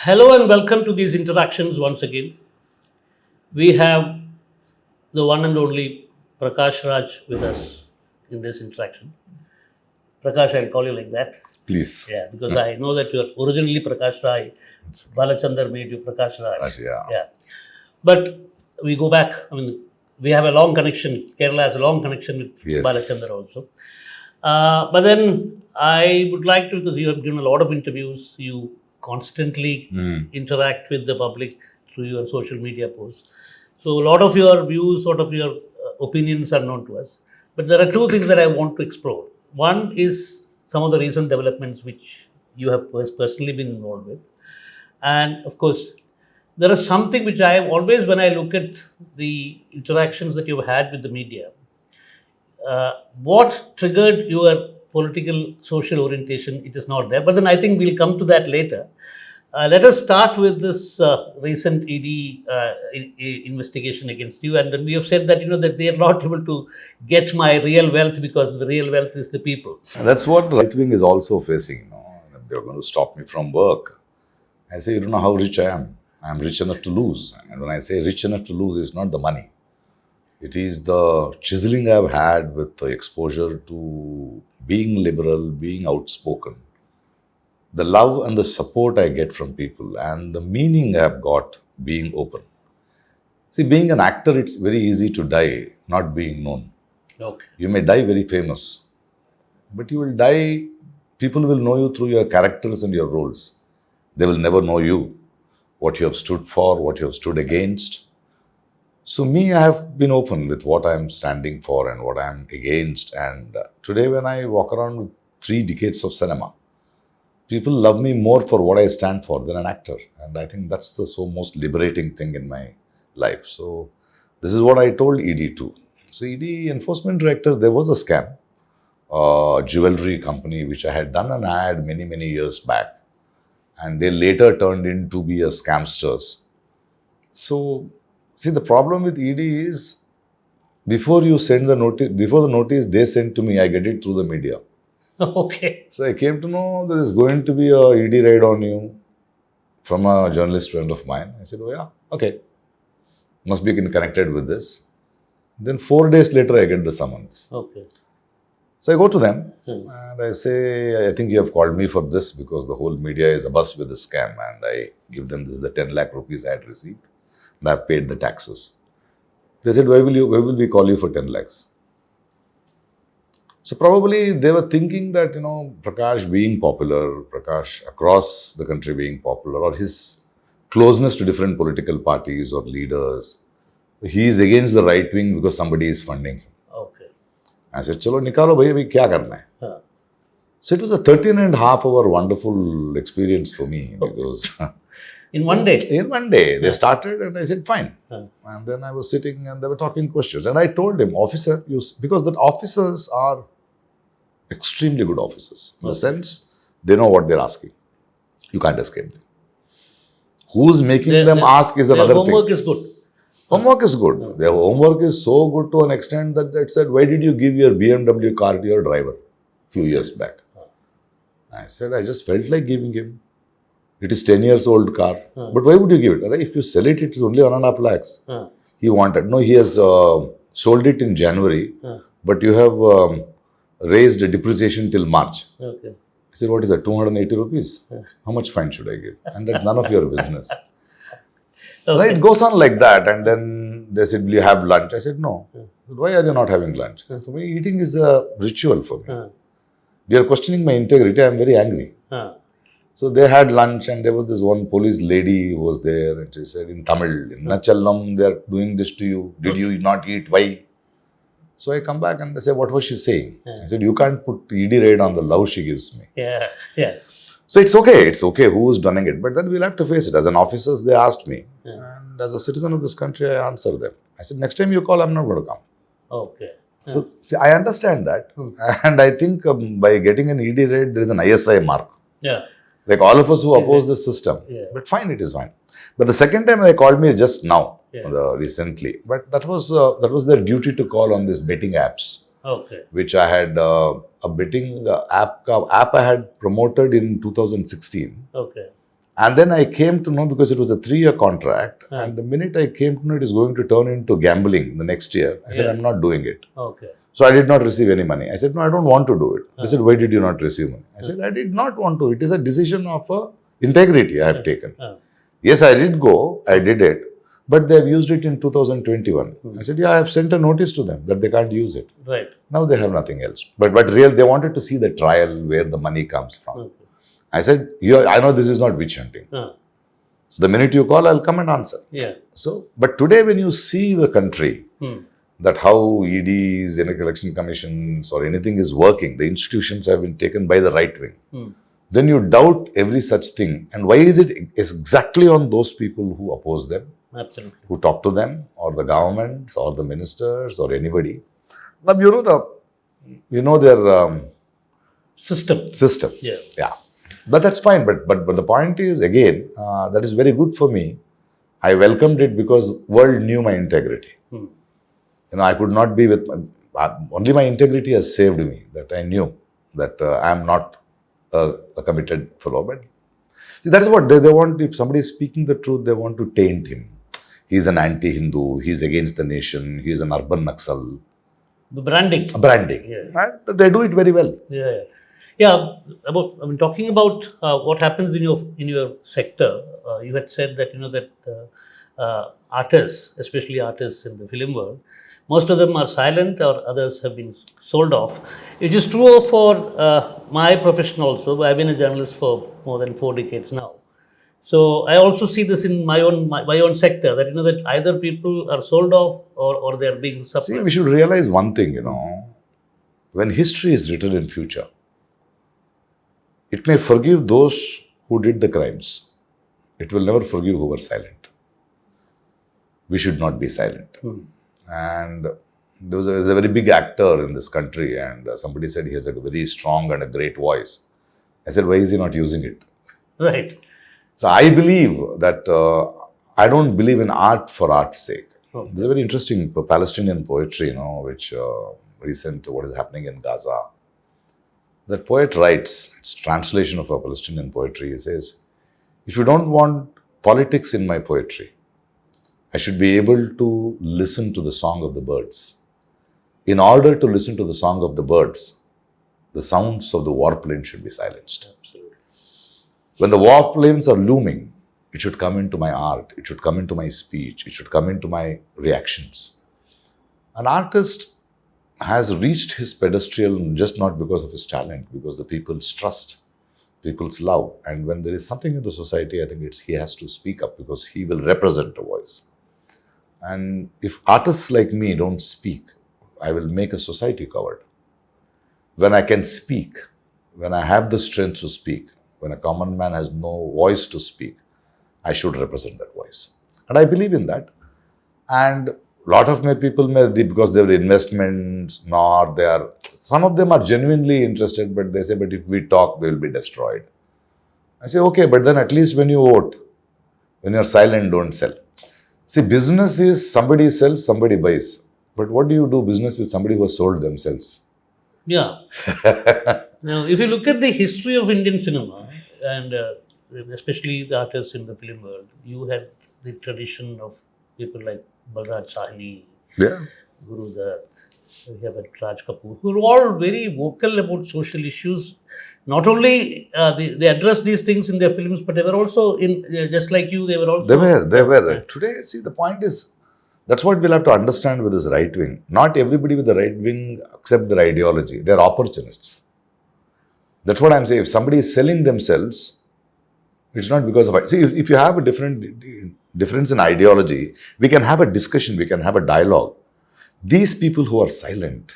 Hello and welcome to these interactions once again. We have the one and only Prakash Raj with us in this interaction. Prakash, I'll call you like that. Please. Yeah, because I know that you're originally Prakash Rai. Balachandar made you Prakash Raj. Yeah. But we go back, we have a long connection. Kerala has a long connection with Yes. Balachandar also. But then I would like to, because you have given a lot of interviews, you constantly interact with the public through your social media posts. So a lot of your views, sort of your opinions are known to us. But there are two things that I want to explore. One is some of the recent developments which you have personally been involved with. And of course, there is something which I have always, when I look at the interactions that you've had with the media, what triggered your political social orientation, it is not there. But then I think we'll come to that later. Let us start with this recent ED investigation against you, and then we have said that that they are not able to get my real wealth because the real wealth is the people. That's what the right wing is also facing. They're going to stop me from work. I say, you don't know how rich I am. I'm rich enough to lose. And when I say rich enough to lose, it's not the money. It is the chiseling I've had with the exposure to being liberal, being outspoken. The love and the support I get from people and the meaning I've got being open. See, being an actor, it's very easy to die not being known. Okay. You may die very famous, but you will die, people will know you through your characters and your roles. They will never know you, what you have stood for, what you have stood against. So me, I have been open with what I'm standing for and what I'm against. And today when I walk around with 3 decades of cinema, people love me more for what I stand for than an actor. And I think that's the most liberating thing in my life. So this is what I told ED too. So ED, Enforcement Director, there was a scam, jewelry company, which I had done an ad many, many years back. And they later turned into be a scamsters. So, see, the problem with ED is before you send the notice, before the notice they send to me, I get it through the media. Okay. So I came to know there is going to be a ED raid on you from a journalist friend of mine. I said, oh yeah, okay. Must be connected with this. Then 4 days later, I get the summons. Okay. So I go to them and I say, I think you have called me for this because the whole media is abuzz with the scam, and I give them this, the 10 lakh rupees I had received and I've paid the taxes. They said, why will we call you for 10 lakhs? So probably they were thinking that, Prakash being popular, Prakash across the country being popular, or his closeness to different political parties or leaders, he is against the right wing because somebody is funding him. Okay. I said, chalo, nikalo bhai, abhi kya karna hai? So it was a 13.5-hour wonderful experience for me because in one day? In one day. They started and I said, fine. And then I was sitting and they were talking questions. And I told him, officer, because the officers are extremely good officers. In the sense, they know what they're asking. You can't escape them. Who's making them ask is another thing. Their homework is good. Homework is good. Their homework is so good to an extent that they said, why did you give your BMW car to your driver a few years back? I said, I just felt like giving him. It is 10 years old car. But why would you give it? If you sell it, it is only 1.5 lakhs. He wanted. No, he has sold it in January, but you have raised depreciation till March. Okay. I said, what is that, 280 rupees? How much fine should I give? And that's none of your business. Okay. It goes on like that. And then they said, will you have lunch? I said, no. Why are you not having lunch? For me, eating is a ritual for me. They are questioning my integrity. I am very angry. So they had lunch and there was this one police lady who was there and she said in Tamil, in Nachallam, they are doing this to you. Did you not eat? Why? So I come back and I say, what was she saying? I said, you can't put ED raid on the love she gives me. Yeah. So it's okay who's doing it. But then we'll have to face it. As an officer, they asked me. And as a citizen of this country, I answered them. I said, next time you call, I'm not going to come. Okay. So see, I understand that. And I think by getting an ED raid, there is an ISI mark. Yeah. Like all of us who oppose the system. But fine, it is fine. But the second time they called me just now, recently. But that was their duty to call on these betting apps. Okay. Which I had a betting app I had promoted in 2016. Okay. And then I came to know, because it was a 3-year contract, Ah. and the minute I came to know it is going to turn into gambling the next year, I said, Yeah. I'm not doing it. Okay. So I did not receive any money. I said, no, I don't want to do it. They Ah. said, why did you not receive money? I said, I did not want to. It is a decision of integrity I have taken. Ah. Yes, I did go, I did it, but they have used it in 2021. I said, yeah, I have sent a notice to them that they can't use it. Right. Now they have nothing else. But they wanted to see the trial where the money comes from. Okay. I said, I know this is not witch hunting. Ah. So the minute you call, I'll come and answer. Yeah. So, but today when you see the country, that how EDs, election commissions or anything is working, the institutions have been taken by the right wing. Then you doubt every such thing. And why is it exactly on those people who oppose them? Absolutely. Who talk to them, or the governments, or the ministers, or anybody? Now, you know their System. Yeah. Yeah. But that's fine. But the point is, again, that is very good for me. I welcomed it because world knew my integrity. I could not be with only my integrity has saved me. That I knew that I am not a committed fellow. But see, that is what they want. If somebody is speaking the truth, they want to taint him. He's an anti-Hindu. He's against the nation. He's an urban Naxal. The branding. Yeah. And they do it very well. Yeah. Yeah. Talking about what happens in your sector, you had said that that artists, especially artists in the film world, most of them are silent, or others have been sold off. It is true for my profession also. I've been a journalist for more than 4 decades now. So I also see this in my own sector, that that either people are sold off or they are being suppressed. See, we should realize one thing, when history is written in future, it may forgive those who did the crimes. It will never forgive who were silent. We should not be silent. And there's a very big actor in this country, and somebody said he has a very strong and a great voice. I said, why is he not using it? Right. So I believe that I don't believe in art for art's sake. Okay. There's a very interesting Palestinian poetry, which recent what is happening in Gaza. That poet writes, it's translation of a Palestinian poetry. He says, if you don't want politics in my poetry, I should be able to listen to the song of the birds. In order to listen to the song of the birds, the sounds of the warplane should be silenced. Absolutely. When the warplanes are looming, it should come into my art, it should come into my speech, it should come into my reactions. An artist has reached his pedestal just not because of his talent, because the people's trust, people's love. And when there is something in the society, I think he has to speak up, because he will represent a voice. And if artists like me don't speak, I will make a society covered. When I can speak, when I have the strength to speak, when a common man has no voice to speak, I should represent that voice. And I believe in that. And a lot of my people may, because they have investments, some of them are genuinely interested, but they say, but if we talk, we will be destroyed. I say, okay, but then at least when you vote, when you're silent, don't sell. See, business is somebody sells, somebody buys. But what do you do business with somebody who has sold themselves? Yeah. Now, if you look at the history of Indian cinema, and especially the artists in the film world, you had the tradition of people like Balraj Sahni, Guru Dutt, we have Raj Kapoor, who are all very vocal about social issues. Not only they address these things in their films, but they were also just like you, they were also. They were. Today, see, the point is, that's what we'll have to understand with this right wing. Not everybody with the right wing accept their ideology. They're opportunists. That's what I'm saying. If somebody is selling themselves, it's not because of... See, if you have a difference in ideology, we can have a discussion, we can have a dialogue. These people who are silent,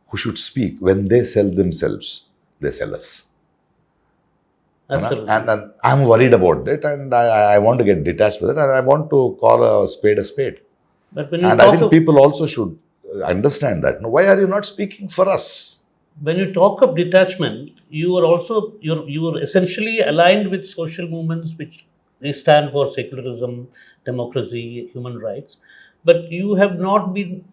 who should speak, when they sell themselves, they sell us. Absolutely. And I'm worried about that, and I want to get detached with it, and I want to call a spade a spade. But when I think people also should understand that. Why are you not speaking for us? When you talk of detachment, you are essentially aligned with social movements which they stand for secularism, democracy, human rights. But you have not reached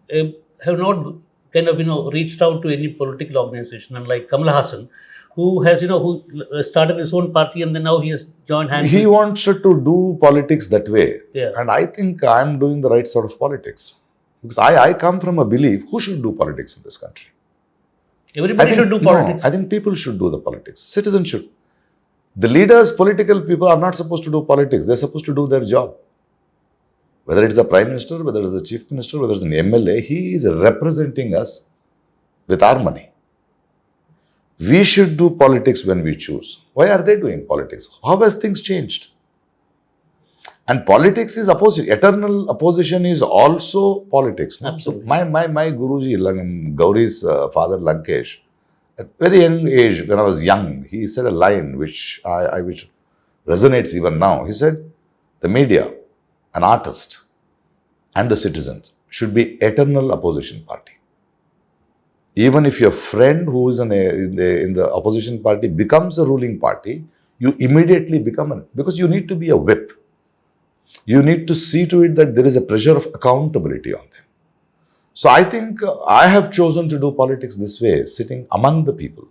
out to any political organization, unlike Kamal Hassan, who has, who started his own party and then now he has joined hands. He wants to do politics that way. Yeah. And I think I'm doing the right sort of politics. Because I come from a belief, who should do politics in this country? Everybody should do politics. No, I think people should do the politics. Citizens should. The leaders, political people are not supposed to do politics. They're supposed to do their job. Whether it's a prime minister, whether it's a chief minister, whether it's an MLA, he is representing us with our money. We should do politics when we choose. Why are they doing politics? How has things changed? And politics is opposition. Eternal opposition is also politics. No? Absolutely. So my Guruji, Gauri's father Lankesh, at very young age, when I was young, he said a line which which resonates even now. He said, the media, an artist, and the citizens should be eternal opposition party. Even if your friend who is in the opposition party becomes a ruling party, you immediately become because you need to be a whip. You need to see to it that there is a pressure of accountability on them. So I think I have chosen to do politics this way, sitting among the people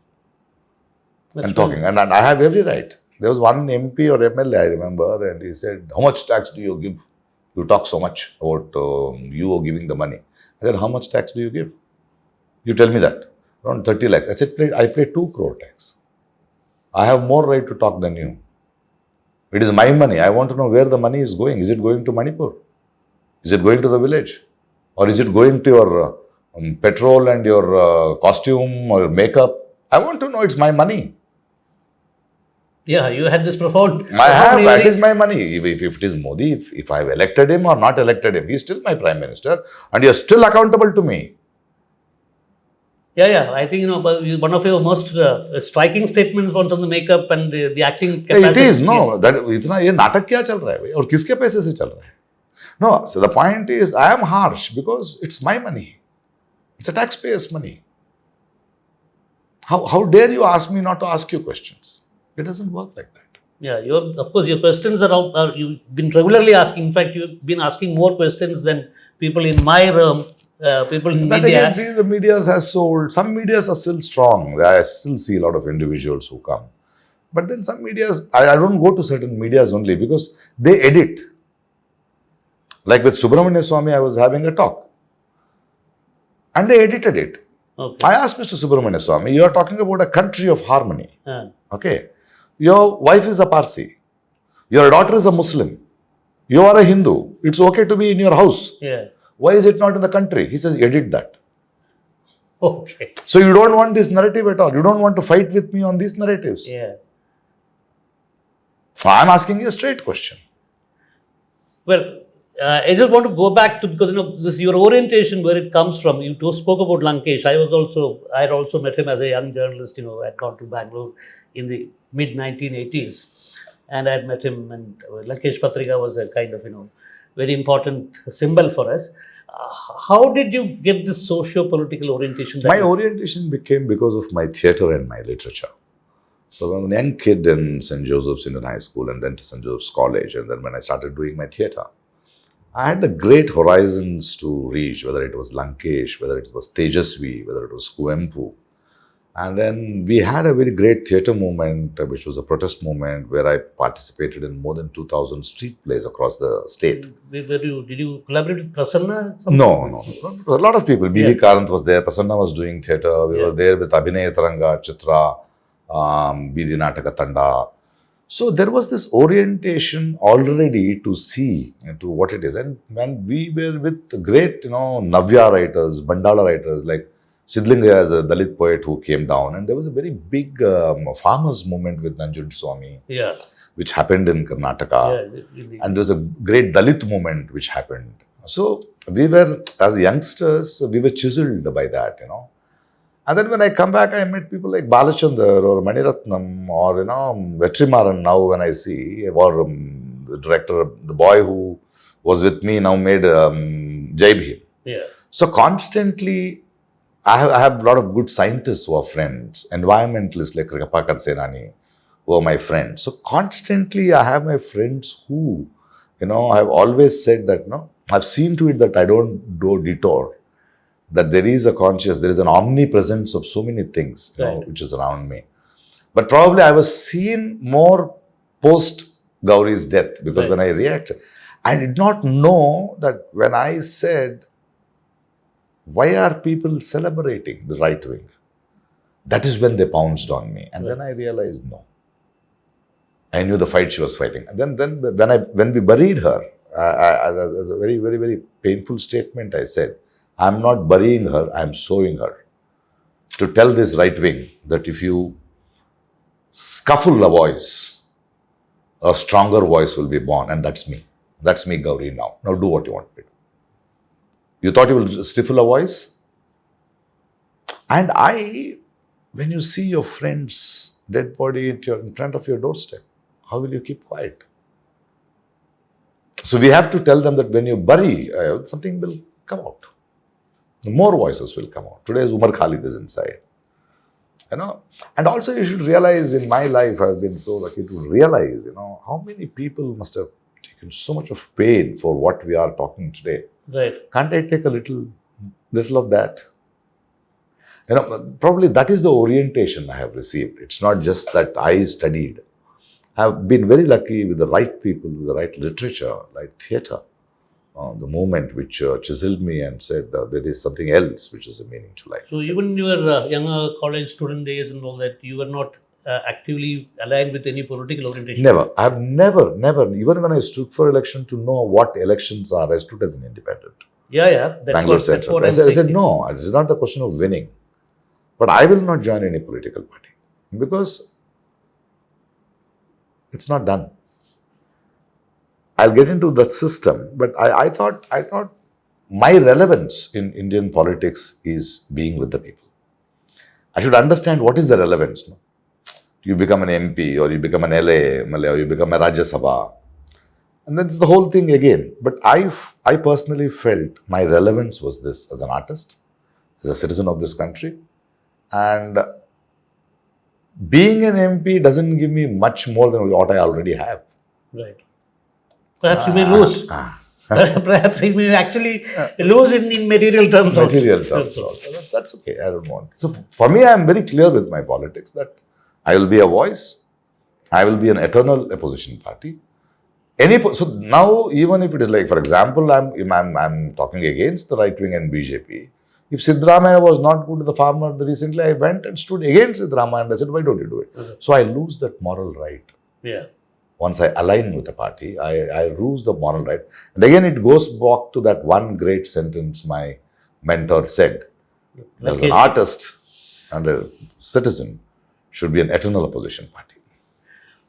and talking. And I have every right. There was one MP or MLA, I remember, and he said, how much tax do you give? You talk so much about you giving the money. I said, how much tax do you give? You tell me that. Around 30 lakhs. I said, I pay 2 crore tax. I have more right to talk than you. It is my money. I want to know where the money is going. Is it going to Manipur? Is it going to the village? Or is it going to your petrol and your costume or makeup? I want to know. It's my money. Yeah, you had this profound... That is my money. If it is Modi, if I have elected him or not elected him, he is still my prime minister and you are still accountable to me. Yeah. I think, one of your most striking statements was on the makeup and the acting capacity. It is, no. That, ये नाटक क्या चल रहा है भाई और किसके पैसे से चल रहा है? No, so the point is, I am harsh because it's my money. It's a taxpayer's money. How dare you ask me not to ask you questions? It doesn't work like that. Yeah, of course, your questions you've been regularly asking. In fact, you've been asking more questions than people in my realm. People in that media. Again, see, the media has sold. Some medias are still strong. I still see a lot of individuals who come. But then some medias, I don't go to certain medias only because they edit. Like with Subramania Swamy, I was having a talk. And they edited it. Okay. I asked Mr. Subramania Swamy, you are talking about a country of harmony. Okay. Your wife is a Parsi. Your daughter is a Muslim. You are a Hindu. It's okay to be in your house. Yeah. Why is it not in the country? He says, edit that. Okay. So you don't want this narrative at all. You don't want to fight with me on these narratives. Yeah. I'm asking you a straight question. Well, I just want to go back to, because this your orientation, where it comes from. You spoke about Lankesh. I had also met him as a young journalist. I had gone to Bangalore in the mid 1980s, and I had met him. And Lankesh Patrika was a kind of very important symbol for us. How did you get this socio-political orientation? My orientation became because of my theatre and my literature. So when I was a young kid in St. Joseph's Indian High School and then to St. Joseph's College, and then when I started doing my theatre, I had the great horizons to reach, whether it was Lankesh, whether it was Tejasvi, whether it was Kuempu. And then we had a very great theatre movement, which was a protest movement, where I participated in more than 2,000 street plays across the state. Did you collaborate with Prasanna? No. A lot of people. B.V. Karant was there, Prasanna was doing theatre, we were there with Abhinay Taranga, Chitra, Bidi Nataka Tanda. So there was this orientation already to see into what it is. And when we were with great, Navya writers, Bandala writers, like Sidlingaya is a Dalit poet who came down, and there was a very big farmers movement with Nanjun Swami, which happened in Karnataka. And there was a great Dalit movement which happened. So we were, as youngsters, we were chiseled by that, And then when I come back, I met people like Balachandar or Maniratnam or, Vetrimaran now when I see, or the director, the boy who was with me now made Jai Bhim. Yeah. So constantly, I have a lot of good scientists who are friends, environmentalists like Kripakar Senani, who are my friends. So constantly I have my friends who, I've always said that, I've seen to it that I don't do detour, that there is a conscious, there is an omnipresence of so many things, which is around me. But probably I was seen more post Gauri's death, because Right. when I reacted, I did not know that when I said, why are people celebrating the right wing? That is when they pounced on me. And then I realized, no. I knew the fight she was fighting. And then when we buried her, as a very, very, very painful statement, I said, I'm not burying her, I'm showing her. To tell this right wing that if you scuffle a voice, a stronger voice will be born, and that's me. That's me, Gauri, now. Now do what you want to do. You thought you will stifle a voice? And when you see your friend's dead body in front of your doorstep, how will you keep quiet? So we have to tell them that when you bury, something will come out. More voices will come out. Today's Umar Khalid is inside. And also you should realize, in my life, I've been so lucky to realize, how many people must have taken so much of pain for what we are talking today. Right. Can't I take a little of that? Probably that is the orientation I have received. It's not just that I studied. I've been very lucky with the right people, with the right literature, right theatre. The moment which chiseled me and said there is something else which is a meaning to life. So even in your younger college student days and all that, you were not actively aligned with any political orientation? Never. I've never, even when I stood for election to know what elections are, I stood as an independent. Yeah. Bangalore Central. I said, no, it's not the question of winning. But I will not join any political party because it's not done. I'll get into the system, but I thought my relevance in Indian politics is being with the people. I should understand what is the relevance. No? You become an MP, or you become an LA, or you become a Rajya Sabha, and that's the whole thing again. But I personally felt my relevance was this: as an artist, as a citizen of this country, and being an MP doesn't give me much more than what I already have. Right. Perhaps you may lose. Perhaps you may actually lose in material terms also. That's okay. I don't want. So for me, I am very clear with my politics that I will be a voice. I will be an eternal opposition party. So now, even if it is like, for example, I'm talking against the right wing and BJP. If Siddaramaiah was not good to the farmer, recently I went and stood against Siddaramaiah and I said, why don't you do it? Okay. So I lose that moral right. Yeah. Once I align with the party, I lose the moral right. And again, it goes back to that one great sentence my mentor said. That an artist and a citizen should be an eternal opposition party.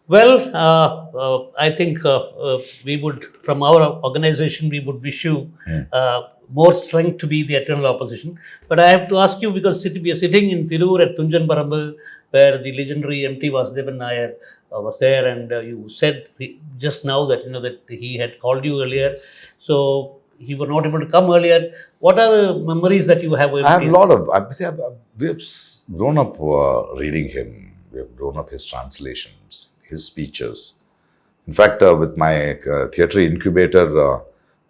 Well, I think we would, from our organization, we would wish you more strength to be the eternal opposition. But I have to ask you, because we are sitting in Tirur at Tunjan Parambu, where the legendary MT Vasudevan Nair was there, and you said just now that that he had called you earlier, so he was not able to come earlier. What are the memories that you have? I have a lot of. We have grown up reading him. We have grown up his translations, his speeches. In fact, with my theatre incubator,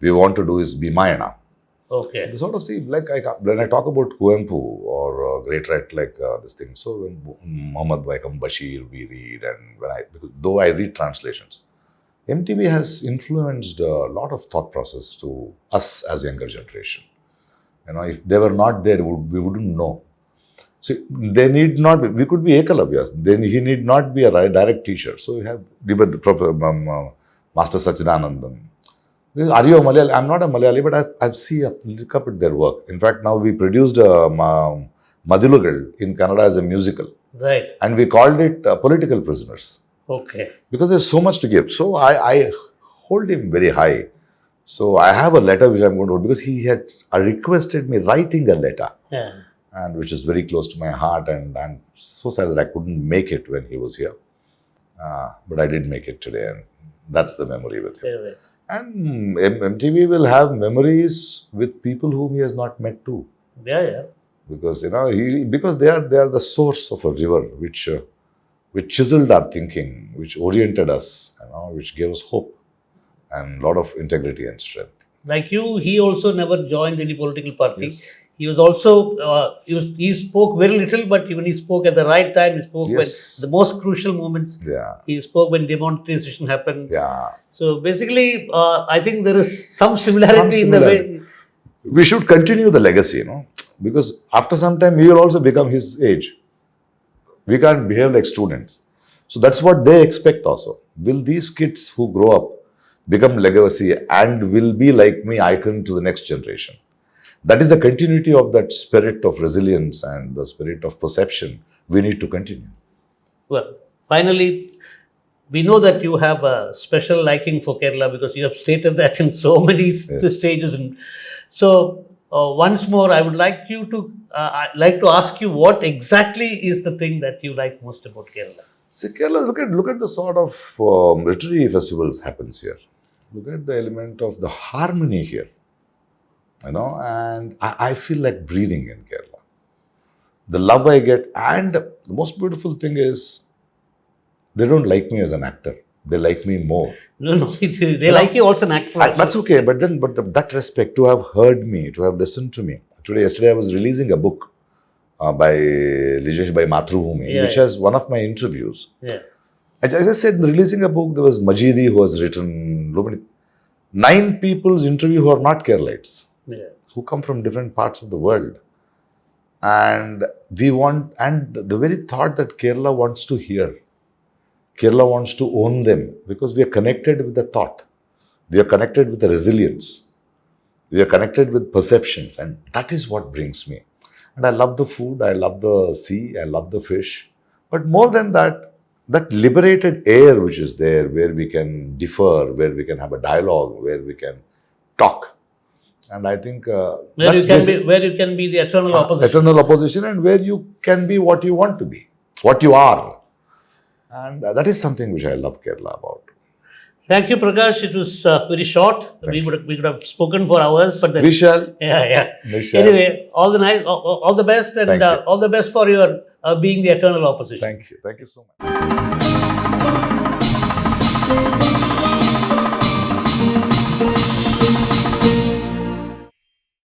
we want to do his Bimayana. Okay. The sort of when I talk about Kuempu or great writer like this thing. So when Muhammad Vaikam Bashir we read, and though I read translations, MTV has influenced a lot of thought process to us as younger generation. If they were not there, we wouldn't know. So they need not be. We could be Ekalavyas. Then he need not be a direct teacher. So we have Master Sachidanandan. Are you a Malayali? I'm not a Malayali, but I look up at their work. In fact, now we produced Madilugal in Kannada as a musical. Right. And we called it Political Prisoners. Okay. Because there's so much to give. So I hold him very high. So I have a letter which I'm going to hold, because he had requested me writing a letter. Yeah. And which is very close to my heart, and I'm so sad that I couldn't make it when he was here. But I did make it today, and that's the memory with him. Yeah. And MTV will have memories with people whom he has not met too. Yeah. Because because they are the source of a river which chiseled our thinking, which oriented us, which gave us hope and a lot of integrity and strength. Like you, he also never joined any political party. Yes. he was also he spoke very little, but when he spoke at the right time, he spoke when Yes. the most crucial moments. Yeah. He spoke when demonetization happened. Yeah. So basically, I think there is some similarity in the way. We should continue the legacy, because after some time we will also become his age. We can't behave like students. So that's what they expect also. Will these kids who grow up become legacy and will be like me, icon to the next generation? That is the continuity of that spirit of resilience and the spirit of perception we need to continue. Well, finally, we know that you have a special liking for Kerala because you have stated that in so many stages. And so, once more, I would like you to I'd like to ask you what exactly is the thing that you like most about Kerala. See, Kerala, look at the sort of literary festivals happens here. Look at the element of the harmony here, and I feel like breathing in Kerala. The love I get, and the most beautiful thing is, they don't like me as an actor. They like me more. No, they like you also an actor. That's okay, but that respect, to have heard me, to have listened to me. Yesterday I was releasing a book by Lijesh by Mathrubhumi, which has one of my interviews. Yeah. As I said, releasing a book, there was Majidi who has written 9 people's interview who are not Keralites, who come from different parts of the world. And the very thought that Kerala wants to hear, Kerala wants to own them, because we are connected with the thought. We are connected with the resilience. We are connected with perceptions, and that is what brings me. And I love the food, I love the sea, I love the fish. But more than that, that liberated air which is there, where we can differ, where we can have a dialogue, where we can talk. And I think where you can be the eternal opposition. Eternal opposition, and where you can be what you want to be, what you are. And that is something which I love Kerala about. Thank you, Prakash. It was very short. We could have spoken for hours, but then, we shall. Yeah. We shall. Anyway, all the best, and all the best for your being the eternal opposition. Thank you so much.